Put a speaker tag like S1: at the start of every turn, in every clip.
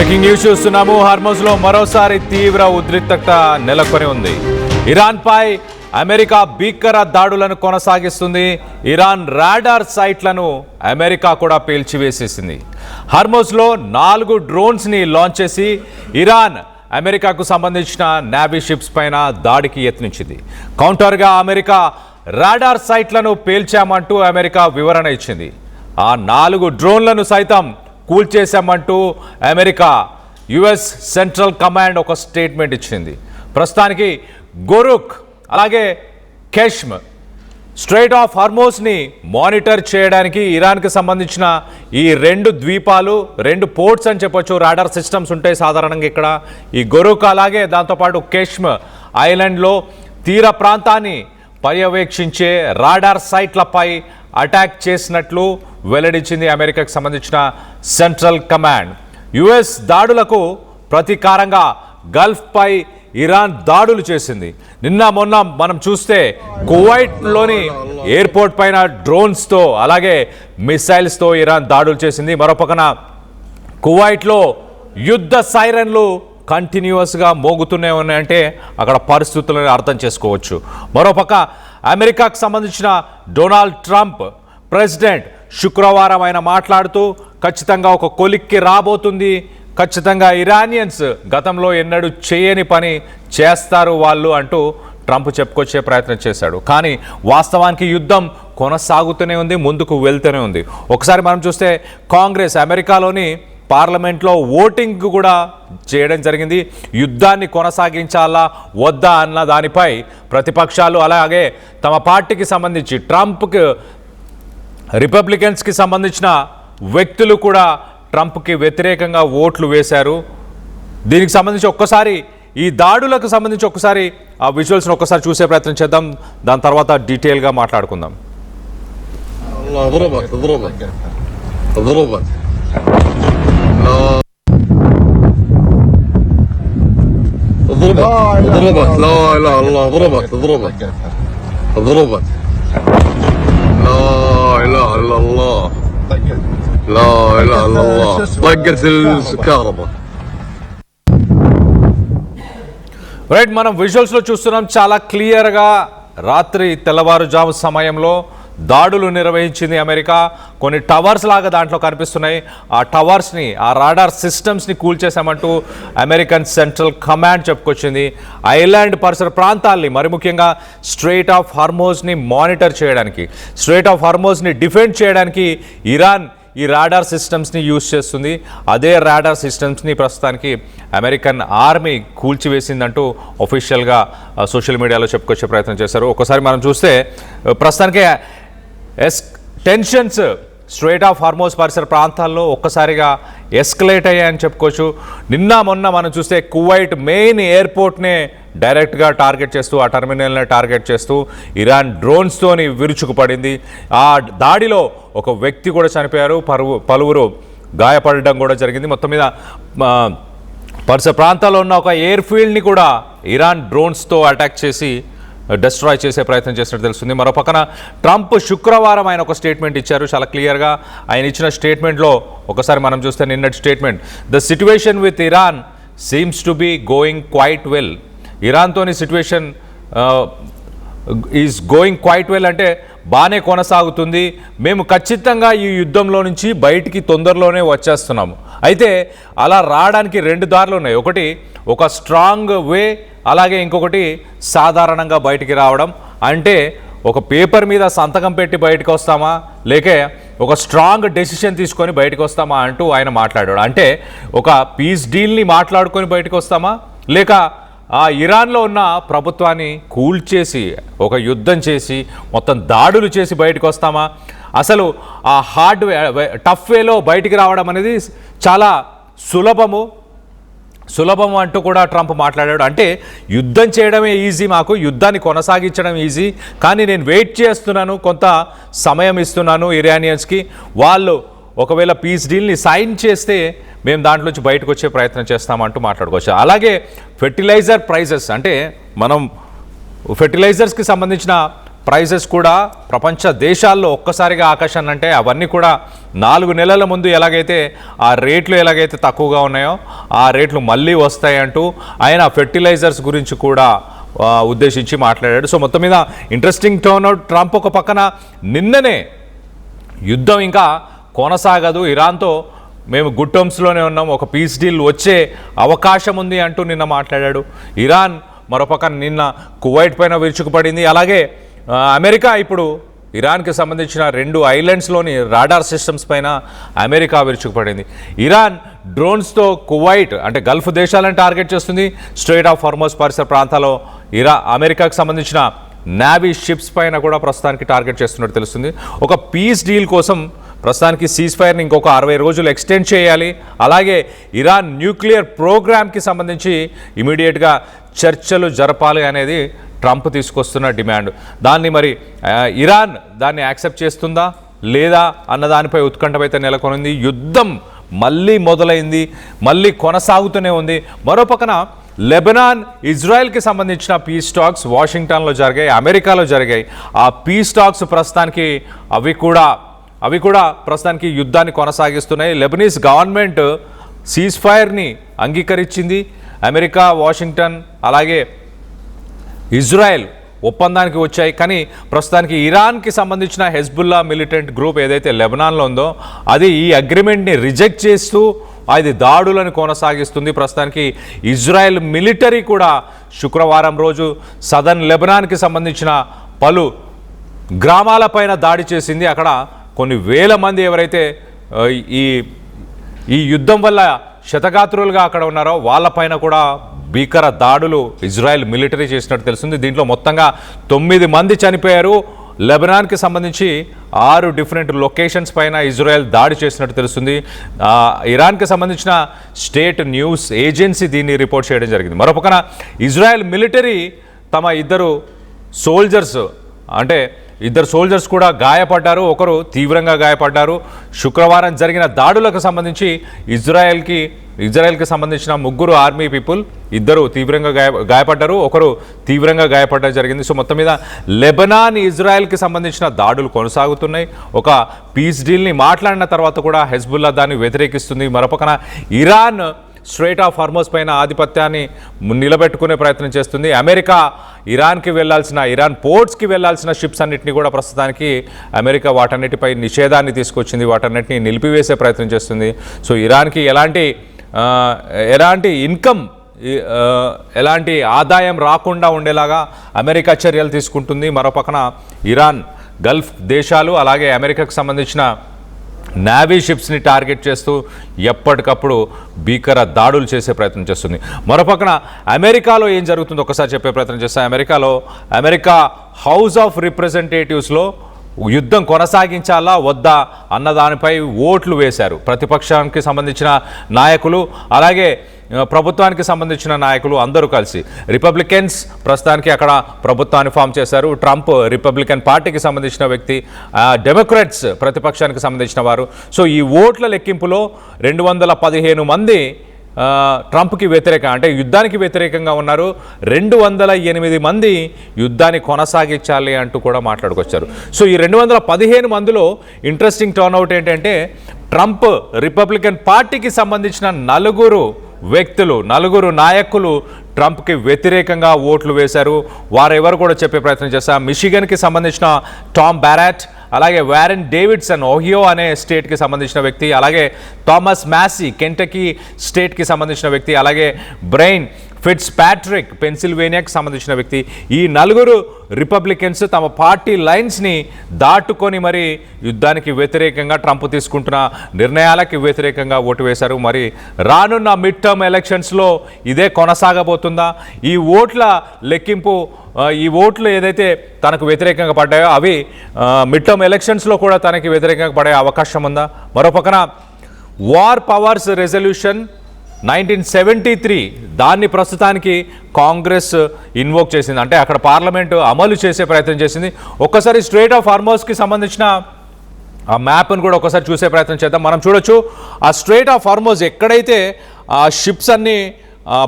S1: Breaking news చూస్తున్నాము. హార్మోజ్లో మరోసారి తీవ్ర ఉద్రిక్తత నెలకొని ఉంది. ఇరాన్పై అమెరికా భీకర దాడులను కొనసాగిస్తుంది. ఇరాన్ రాడార్ సైట్లను అమెరికా కూడా పేల్చివేసేసింది. హార్మోజ్లో 4 డ్రోన్స్ని లాంచ్ చేసి ఇరాన్ అమెరికాకు సంబంధించిన నేవీ షిప్స్ పైన దాడికి యత్నించింది. కౌంటర్గా అమెరికా రాడార్ సైట్లను పేల్చామంటూ అమెరికా వివరణ ఇచ్చింది. ఆ 4 డ్రోన్లను సైతం కూల్చేశామంటూ అమెరికా యుఎస్ సెంట్రల్ కమాండ్ ఒక స్టేట్మెంట్ ఇచ్చింది. ప్రస్తుతానికి గొరుక్ అలాగే కెష్మ్ స్ట్రైట్ ఆఫ్ హార్మోజ్ని మానిటర్ చేయడానికి ఇరాన్కి సంబంధించిన ఈ 2 ద్వీపాలు 2 పోర్ట్స్ అని చెప్పొచ్చు. రాడార్ సిస్టమ్స్ ఉంటాయి సాధారణంగా ఇక్కడ. ఈ గొరుక్ అలాగే దాంతోపాటు కెష్మ్ ఐలాండ్లో తీర ప్రాంతాన్ని పర్యవేక్షించే రాడార్ సైట్లపై అటాక్ చేసినట్లు వెల్లడించింది అమెరికాకు సంబంధించిన సెంట్రల్ కమాండ్. యుఎస్ దాడులకు ప్రతీకారంగా గల్ఫ్పై ఇరాన్ దాడులు చేసింది. నిన్న మొన్న మనం చూస్తే కువైట్లోని ఎయిర్పోర్ట్ పైన డ్రోన్స్తో అలాగే మిసైల్స్తో ఇరాన్ దాడులు చేసింది. మరోపక్కన కువైట్లో యుద్ధ సైరన్లు కంటిన్యూస్గా మోగుతూనే ఉన్నాయంటే అక్కడ పరిస్థితులను అర్థం చేసుకోవచ్చు. మరోపక్క అమెరికాకు సంబంధించిన డొనాల్డ్ ట్రంప్ ప్రెసిడెంట్ శుక్రవారం ఆయన మాట్లాడుతూ ఖచ్చితంగా ఒక కొలిక్కి రాబోతుంది, ఖచ్చితంగా ఇరానియన్స్ గతంలో ఎన్నడూ చేయని పని చేస్తారు వాళ్ళు అంటూ ట్రంప్ చెప్పుకొచ్చే ప్రయత్నం చేశాడు. కానీ వాస్తవానికి యుద్ధం కొనసాగుతూనే ఉంది, ముందుకు వెళ్తూనే ఉంది. ఒకసారి మనం చూస్తే కాంగ్రెస్ అమెరికాలోని పార్లమెంట్లో ఓటింగ్ కూడా చేయడం జరిగింది. యుద్ధాన్ని కొనసాగించాలా వద్దా అన్న దానిపై ప్రతిపక్షాలు అలాగే తమ పార్టీకి సంబంధించి ట్రంప్కి రిపబ్లికన్స్కి సంబంధించిన వ్యక్తులు కూడా ట్రంప్కి వ్యతిరేకంగా ఓట్లు వేశారు. దీనికి సంబంధించి ఒక్కసారి ఈ దాడులకు సంబంధించి ఒక్కసారి ఆ విజువల్స్ని ఒక్కసారి చూసే ప్రయత్నం చేద్దాం. దాని తర్వాత డీటెయిల్గా మాట్లాడుకుందాం.
S2: ضربت لا اله الا الله ضربت ضربت لا اله الا الله لا اله الا الله طقت الكهرباء.
S1: రైట్, మనం విజువల్స్లో చూస్తున్నాం. చాలా క్లియర్గా రాత్రి తెల్లవారుజాము సమయంలో దాడులు నిర్వహించింది అమెరికా. కొన్ని టవర్స్ లాగా దాంట్లో కనిపిస్తున్నాయి. ఆ టవర్స్ని ఆ రాడార్ సిస్టమ్స్ని కూల్చేశామంటూ అమెరికన్ సెంట్రల్ కమాండ్ చెప్పుకొచ్చింది. ఐలాండ్ పరిసర ప్రాంతాల్ని మరి ముఖ్యంగా స్ట్రైట్ ఆఫ్ హార్మోజ్ని మానిటర్ చేయడానికి, స్ట్రైట్ ఆఫ్ హార్మోజ్ని డిఫెండ్ చేయడానికి ఇరాన్ ఈ రాడార్ సిస్టమ్స్ని యూజ్ చేస్తుంది. అదే రాడార్ సిస్టమ్స్ని ప్రస్తుతానికి అమెరికన్ ఆర్మీ కూల్చివేసిందంటూ ఒఫీషియల్గా సోషల్ మీడియాలో చెప్పుకొచ్చే ప్రయత్నం చేశారు. ఒకసారి మనం చూస్తే ప్రస్తుతానికి టెన్షన్స్ స్ట్రైట్ ఆఫ్ హార్మోజ్ పరిసర ప్రాంతాల్లో ఒక్కసారిగా ఎస్కలేట్ అయ్యాయని చెప్పుకోవచ్చు. నిన్న మొన్న మనం చూస్తే కువైట్ మెయిన్ ఎయిర్పోర్ట్నే డైరెక్ట్గా టార్గెట్ చేస్తూ, ఆ టెర్మినల్ని టార్గెట్ చేస్తూ ఇరాన్ డ్రోన్స్తోని విరుచుకుపడింది. ఆ దాడిలో ఒక వ్యక్తి కూడా చనిపోయారు, పలువురు గాయపడడం కూడా జరిగింది. మొత్తం మీద పరిసర ప్రాంతాల్లో ఉన్న ఒక ఎయిర్ ఫీల్డ్ని కూడా ఇరాన్ డ్రోన్స్తో అటాక్ చేసి డిస్ట్రాయ్ చేసే ప్రయత్నం చేసినట్టు తెలుస్తుంది. మరో పక్కన ట్రంప్ శుక్రవారం ఆయన ఒక స్టేట్మెంట్ ఇచ్చారు. చాలా క్లియర్గా ఆయన ఇచ్చిన స్టేట్మెంట్లో ఒకసారి మనం చూస్తే నిన్నటి statement, the situation with Iran seems to be going quite well. ఇరాన్తోని situation is going quite well అంటే బాగానే కొనసాగుతుంది. మేము ఖచ్చితంగా ఈ యుద్ధంలో నుంచి బయటికి తొందరలోనే వచ్చేస్తున్నాము. అయితే అలా రావడానికి 2 దారులు ఉన్నాయి. ఒకటి ఒక స్ట్రాంగ్ వే, అలాగే ఇంకొకటి సాధారణంగా బయటికి రావడం. అంటే ఒక పేపర్ మీద సంతకం పెట్టి బయటకు వస్తామా, లేక ఒక స్ట్రాంగ్ డెసిషన్ తీసుకొని బయటకు వస్తామా అంటూ ఆయన మాట్లాడాడు. అంటే ఒక పీస్ డీల్ని మాట్లాడుకొని బయటకు వస్తామా, లేక ఆ ఇరాన్లో ఉన్న ప్రభుత్వాన్ని కూల్చేసి ఒక యుద్ధం చేసి మొత్తం దాడులు చేసి బయటకు వస్తామా? అసలు ఆ హార్డ్ టఫ్ వేలో బయటికి రావడం అనేది చాలా సులభము అంటూ కూడా ట్రంప్ మాట్లాడాడు. అంటే యుద్ధం చేయడమే ఈజీ, మాకు యుద్ధాన్ని కొనసాగించడం ఈజీ, కానీ నేను వెయిట్ చేస్తున్నాను, కొంత సమయం ఇస్తున్నాను ఇరానియన్స్కి. వాళ్ళు ఒకవేళ పీస్ డీల్ని సైన్ చేస్తే మేము దాంట్లోంచి బయటకు వచ్చే ప్రయత్నం చేస్తామంటూ మాట్లాడుకోవచ్చు. అలాగే ఫెర్టిలైజర్ ప్రైజెస్, అంటే మనం ఫెర్టిలైజర్స్కి సంబంధించిన ప్రైజెస్ కూడా ప్రపంచ దేశాల్లో ఒక్కసారిగా ఆకాశాన్ని అంటే అవన్నీ కూడా 4 నెలల ముందు ఎలాగైతే ఆ రేట్లు ఎలాగైతే తక్కువగా ఉన్నాయో ఆ రేట్లు మళ్ళీ వస్తాయంటూ ఆయన ఫెర్టిలైజర్స్ గురించి కూడా ఉద్దేశించి మాట్లాడాడు. సో మొత్తం మీద ఇంట్రెస్టింగ్ టర్న్అవుట్. ట్రంప్ ఒక పక్కన నిన్ననే యుద్ధం ఇంకా కొనసాగదు, ఇరాన్తో మేము గుడ్ టర్మ్స్లోనే ఉన్నాం, ఒక పీస్ డీల్ వచ్చే అవకాశం ఉంది అంటూ నిన్న మాట్లాడాడు. ఇరాన్ మరోపక్క నిన్న కువైట్ పైన విరుచుకుపడింది. అలాగే అమెరికా ఇప్పుడు ఇరాన్కి సంబంధించిన 2 ఐలాండ్స్లోని రాడార్ సిస్టమ్స్ పైన అమెరికా విరుచుకుపడింది. ఇరాన్ డ్రోన్స్తో కువైట్ అంటే గల్ఫ్ దేశాలను టార్గెట్ చేస్తుంది. స్ట్రెయిట్ ఆఫ్ హార్మోజ్ పరిసర ప్రాంతాల్లో అమెరికాకు సంబంధించిన నేవీ షిప్స్ పైన కూడా ప్రస్తుతానికి టార్గెట్ చేస్తున్నట్టు తెలుస్తుంది. ఒక పీస్ డీల్ కోసం ప్రస్తుతానికి సీజ్ ఫైర్ని ఇంకొక 60 రోజులు ఎక్స్టెండ్ చేయాలి. అలాగే ఇరాన్ న్యూక్లియర్ ప్రోగ్రామ్కి సంబంధించి ఇమీడియట్గా చర్చలు జరపాలి అనేది ట్రంప్ తీసుకొస్తున్న డిమాండ్. దాన్ని మరి ఇరాన్ దాన్ని యాక్సెప్ట్ చేస్తుందా లేదా అన్న దానిపై ఉత్కంఠ అయితే నెలకొనింది. యుద్ధం మళ్ళీ మొదలైంది, మళ్ళీ కొనసాగుతూనే ఉంది. మరోపక్కన లెబనాన్ ఇజ్రాయెల్కి సంబంధించిన పీస్ టాక్స్ వాషింగ్టన్లో జరిగాయి, అమెరికాలో జరిగాయి. ఆ పీస్ టాక్స్ ప్రస్తుతానికి అవి కూడా ప్రస్తుతానికి యుద్ధాన్ని కొనసాగిస్తున్నాయి. లెబనీస్ గవర్నమెంట్ సీజ్ ఫైర్ని అంగీకరించింది. అమెరికా, వాషింగ్టన్ అలాగే ఇజ్రాయెల్ ఒప్పందానికి వచ్చాయి. కానీ ప్రస్తుతానికి ఇరాన్కి సంబంధించిన హెజ్బుల్లా మిలిటెంట్ గ్రూప్ ఏదైతే లెబనాన్లో ఉందో అది ఈ అగ్రిమెంట్ని రిజెక్ట్ చేస్తూ అది దాడులను కొనసాగిస్తుంది. ప్రస్తుతానికి ఇజ్రాయెల్ మిలిటరీ కూడా శుక్రవారం రోజు సదర్న్ లెబనాన్కి సంబంధించిన పలు గ్రామాలపైన దాడి చేసింది. అక్కడ కొన్ని వేల మంది ఎవరైతే ఈ యుద్ధం వల్ల శతగాత్రులుగా అక్కడ ఉన్నారో వాళ్ళపైన కూడా భీకర దాడులు ఇజ్రాయెల్ మిలిటరీ చేసినట్టు తెలుస్తుంది. దీంట్లో మొత్తంగా 9 మంది చనిపోయారు. లెబనాన్కి సంబంధించి 6 డిఫరెంట్ లొకేషన్స్ పైన ఇజ్రాయెల్ దాడి చేసినట్టు తెలుస్తుంది. ఇరాన్కి సంబంధించిన స్టేట్ న్యూస్ ఏజెన్సీ దీన్ని రిపోర్ట్ చేయడం జరిగింది. మరోపక్కన ఇజ్రాయెల్ మిలిటరీ తమ 2 సోల్జర్స్ అంటే 2 సోల్జర్స్ కూడా గాయపడ్డారు, ఒకరు తీవ్రంగా గాయపడ్డారు. శుక్రవారం జరిగిన దాడులకు సంబంధించి ఇజ్రాయెల్కి సంబంధించిన 3 ఆర్మీ పీపుల్ 2 తీవ్రంగా గాయపడ్డారు, ఒకరు తీవ్రంగా గాయపడడం జరిగింది. సో మొత్తం మీద లెబనాన్ ఇజ్రాయెల్కి సంబంధించిన దాడులు కొనసాగుతున్నాయి. ఒక పీస్ డీల్ని మాట్లాడిన తర్వాత కూడా హెజ్బుల్లా దాన్ని వ్యతిరేకిస్తుంది. మరోపక్కన ఇరాన్ స్ట్రెయిట్ ఆఫ్ హార్మోజ్ పైన ఆధిపత్యాన్ని నిలబెట్టుకునే ప్రయత్నం చేస్తుంది. అమెరికా ఇరాన్ పోర్ట్స్కి వెళ్లాల్సిన షిప్స్ అన్నింటినీ కూడా ప్రస్తుతానికి అమెరికా వాటన్నిటిపై నిషేధాన్ని తీసుకొచ్చింది, వాటన్నిటిని నిలిపివేసే ప్రయత్నం చేస్తుంది. సో ఇరాన్కి ఎలాంటి ఇన్కమ్ ఎలాంటి ఆదాయం రాకుండా ఉండేలాగా అమెరికా చర్యలు తీసుకుంటుంది. మరోపక్కన ఇరాన్ గల్ఫ్ దేశాలు అలాగే అమెరికాకు సంబంధించిన నేవీ షిప్స్ని టార్గెట్ చేస్తూ ఎప్పటికప్పుడు భీకర దాడులు చేసే ప్రయత్నం చేస్తుంది. మరోపక్కన అమెరికాలో ఏం జరుగుతుందో ఒకసారి చెప్పే ప్రయత్నం చేస్తాం. అమెరికా హౌస్ ఆఫ్ రిప్రజెంటేటివ్స్లో యుద్ధం కొనసాగించాలా వద్దా అన్న దానిపై ఓట్లు వేశారు ప్రతిపక్షానికి సంబంధించిన నాయకులు అలాగే ప్రభుత్వానికి సంబంధించిన నాయకులు అందరూ కలిసి. రిపబ్లికన్స్ ప్రస్తుతానికి అక్కడ ప్రభుత్వాన్ని ఫామ్ చేశారు. ట్రంప్ రిపబ్లికన్ పార్టీకి సంబంధించిన వ్యక్తి, డెమోక్రాట్స్ ప్రతిపక్షానికి సంబంధించిన వారు. సో ఈ ఓట్ల లెక్కింపులో 215 మంది ట్రంప్కి వ్యతిరేకంగా అంటే యుద్ధానికి వ్యతిరేకంగా ఉన్నారు. 208 మంది యుద్ధాన్ని కొనసాగించాలి అంటూ కూడా మాట్లాడుకొచ్చారు. సో ఈ 215 మందిలో ఇంట్రెస్టింగ్ టర్న్అవుట్ ఏంటంటే ట్రంప్ రిపబ్లికన్ పార్టీకి సంబంధించిన 4 నాయకులు ట్రంప్కి వ్యతిరేకంగా ఓట్లు వేశారు. వారెవరు కూడా చెప్పే ప్రయత్నం చేశారు. మిషిగన్కి సంబంధించిన టామ్ బ్యారెట్, అలాగే వారెన్ డేవిడ్సన్ ఓహియో అనే స్టేట్కి సంబంధించిన వ్యక్తి, అలాగే థామస్ మ్యాసీ కెంటకీ స్టేట్కి సంబంధించిన వ్యక్తి, అలాగే బ్రైన్ ఫిట్స్ ప్యాట్రిక్ పెన్సిల్వేనియాకి సంబంధించిన వ్యక్తి. ఈ 4 రిపబ్లికన్స్ తమ పార్టీ లైన్స్ని దాటుకొని మరి యుద్ధానికి వ్యతిరేకంగా ట్రంప్ తీసుకుంటున్న నిర్ణయాలకి వ్యతిరేకంగా ఓటు వేశారు. మరి రానున్న మిడ్ టర్మ్ ఎలక్షన్స్లో ఇదే కొనసాగబోతుందా? ఈ ఓట్ల లెక్కింపు, ఈ ఓట్లు ఏదైతే తనకు వ్యతిరేకంగా పడ్డాయో అవి మిడ్ టర్మ్ ఎలక్షన్స్లో కూడా తనకి వ్యతిరేకంగా పడే అవకాశం ఉందా? మరోపక్కన వార్ పవర్స్ రెజల్యూషన్ 1973 దాన్ని ప్రస్తుతానికి కాంగ్రెస్ ఇన్వోక్ చేసింది. అంటే అక్కడ పార్లమెంటు అమలు చేసే ప్రయత్నం చేసింది. ఒక్కసారి స్ట్రెయిట్ ఆఫ్ హార్మోజ్కి సంబంధించిన ఆ మ్యాప్ను కూడా ఒకసారి చూసే ప్రయత్నం చేద్దాం. మనం చూడొచ్చు ఆ స్ట్రెయిట్ ఆఫ్ హార్మోజ్ ఎక్కడైతే ఆ షిప్స్ అన్నీ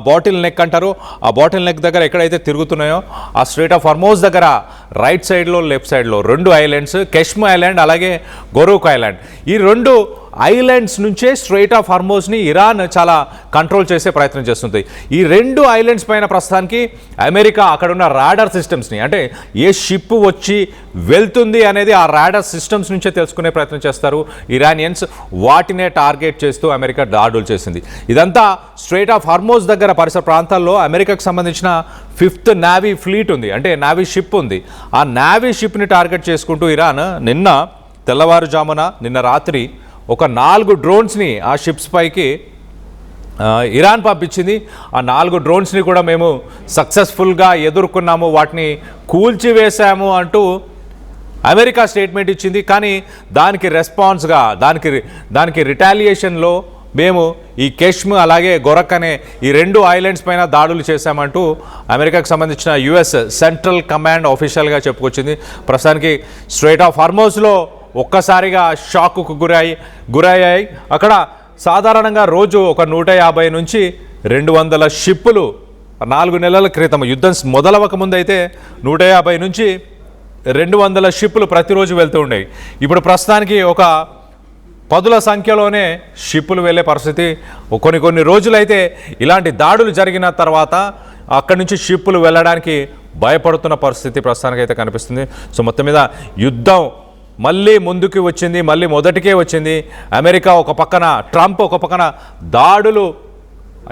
S1: బాటిల్ నెక్ అంటారు. ఆ బాటిల్ నెక్ దగ్గర ఎక్కడైతే తిరుగుతున్నాయో ఆ స్ట్రైట్ ఆఫ్ హార్మోజ్ దగ్గర రైట్ సైడ్లో లెఫ్ట్ సైడ్లో 2 ఐలాండ్స్, కెష్మ్ ఐలాండ్ అలాగే గొరూక్ ఐలాండ్, ఈ 2 ఐలాండ్స్ నుంచే స్ట్రైట్ ఆఫ్ హార్మోజ్ని ఇరాన్ చాలా కంట్రోల్ చేసే ప్రయత్నం చేస్తుంది. ఈ 2 ఐలాండ్స్ పైన ప్రస్తుతానికి అమెరికా అక్కడున్న రాడార్ సిస్టమ్స్ని, అంటే ఏ షిప్ వచ్చి వెళ్తుంది అనేది ఆ రాడార్ సిస్టమ్స్ నుంచే తెలుసుకునే ప్రయత్నం చేస్తారు ఇరానియన్స్. వాటినే టార్గెట్ చేస్తూ అమెరికా దాడులు చేసింది. ఇదంతా స్ట్రైట్ ఆఫ్ హార్మోజ్ దగ్గర పరిసర ప్రాంతాల్లో అమెరికాకు సంబంధించిన 5th నేవీ ఫ్లీట్ ఉంది, అంటే నేవీ షిప్ ఉంది. ఆ నేవీ షిప్ని టార్గెట్ చేసుకుంటూ ఇరాన్ నిన్న తెల్లవారుజామున నిన్న రాత్రి ఒక 4 డ్రోన్స్ని ఆ షిప్స్ పైకి ఇరాన్ పంపించింది. ఆ 4 డ్రోన్స్ని కూడా మేము సక్సెస్ఫుల్గా ఎదుర్కొన్నాము, వాటిని కూల్చివేశాము అంటూ అమెరికా స్టేట్మెంట్ ఇచ్చింది. కానీ దానికి రెస్పాన్స్గా దానికి రిటాలియేషన్లో మేము ఈ కెష్మ్ అలాగే గొరక్ అనే ఈ 2 ఐలాండ్స్ పైన దాడులు చేశామంటూ అమెరికాకు సంబంధించిన యుఎస్ సెంట్రల్ కమాండ్ ఆఫీషియల్గా చెప్పుకొచ్చింది. ప్రస్తుతానికి స్ట్రైట్ ఆఫ్ హార్మోజ్లో ఒక్కసారిగా షాక్కు గురయ్యాయి. అక్కడ సాధారణంగా రోజు ఒక 150 నుంచి 200 షిప్పులు 4 నెలల క్రితం యుద్ధం మొదలవక ముందు అయితే 150 నుంచి 200 షిప్పులు ప్రతిరోజు వెళ్తూ ఉండేవి. ఇప్పుడు ప్రస్తుతానికి ఒక 10ల సంఖ్యలోనే షిప్పులు వెళ్ళే పరిస్థితి. కొన్ని రోజులైతే ఇలాంటి దాడులు జరిగిన తర్వాత అక్కడి నుంచి షిప్పులు వెళ్ళడానికి భయపడుతున్న పరిస్థితి ప్రస్తుతానికి అయితే కనిపిస్తుంది. సో మొత్తం మీద యుద్ధం మళ్ళీ ముందుకు వచ్చింది, మళ్ళీ మొదటికే వచ్చింది. అమెరికా ఒక పక్కన, ట్రంప్ ఒక పక్కన దాడులు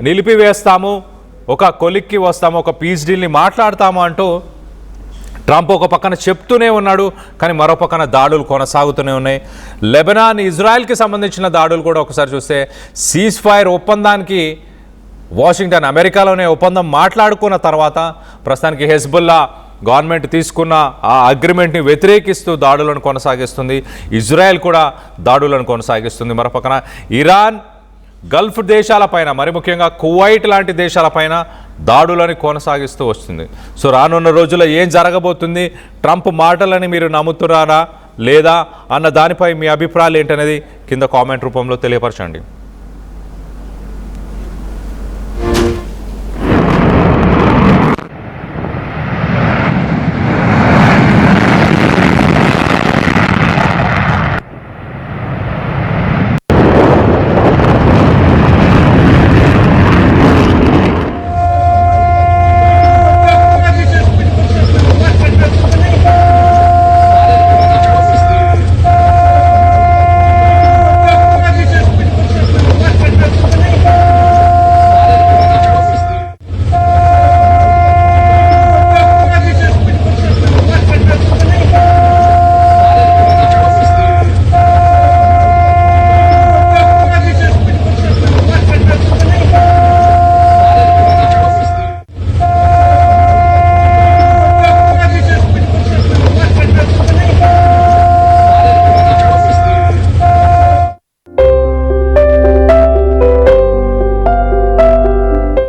S1: నిలిపివేస్తాము, ఒక కొలిక్కి వస్తాము, ఒక పీస్ డీల్ని మాట్లాడతాము అంటూ ట్రంప్ ఒక పక్కన చెప్తూనే ఉన్నాడు. కానీ మరో పక్కన దాడులు కొనసాగుతూనే ఉన్నాయి. లెబనాన్, ఇజ్రాయెల్కి సంబంధించిన దాడులు కూడా ఒకసారి చూస్తే సీజ్ ఫైర్ ఒప్పందానికి వాషింగ్టన్, అమెరికాలోనే ఒప్పందం మాట్లాడుకున్న తర్వాత ప్రస్తుతానికి హెజ్బుల్లా గవర్నమెంట్ తీసుకున్న ఆ అగ్రిమెంట్ని వ్యతిరేకిస్తూ దాడులను కొనసాగిస్తుంది. ఇజ్రాయెల్ కూడా దాడులను కొనసాగిస్తుంది. మరోపక్కన ఇరాన్ గల్ఫ్ దేశాలపైన, మరి ముఖ్యంగా కువైట్ లాంటి దేశాలపైన దాడులను కొనసాగిస్తూ వస్తుంది. సో రానున్న రోజుల్లో ఏం జరగబోతుంది, ట్రంప్ మాటలని మీరు నమ్ముతున్నారా లేదా అన్న దానిపై మీ అభిప్రాయాలు ఏంటనేది కింద కామెంట్ రూపంలో తెలియపరచండి.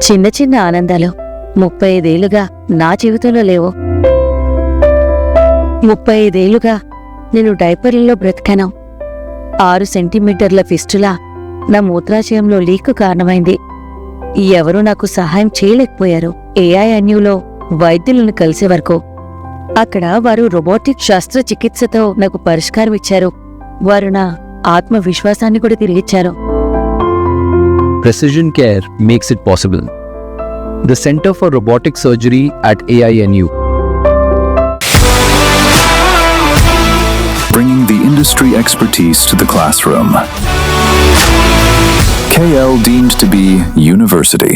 S3: చిన్న చిన్న ఆనందాలు 35 ఏళ్లుగా నా జీవితంలో లేవు. 35 ఏళ్లుగా నేను డైపర్లలో బ్రతికాను. 6 సెంటీమీటర్ల ఫిస్టులా నా మూత్రాశయంలో లీక్ కారణమైంది. ఎవరూ నాకు సహాయం చేయలేకపోయారు. AINUలో వైద్యులను కలిసే వరకు అక్కడ వారు రోబోటిక్ శస్త్రచికిత్సతో నాకు పరిష్కారం ఇచ్చారు. వారు నా ఆత్మవిశ్వాసాన్ని కూడా తిరిగిచ్చారు.
S4: Precision Care makes it possible. The Center for Robotic Surgery at AINU.
S5: Bringing the industry expertise to the classroom. KL deemed to be university.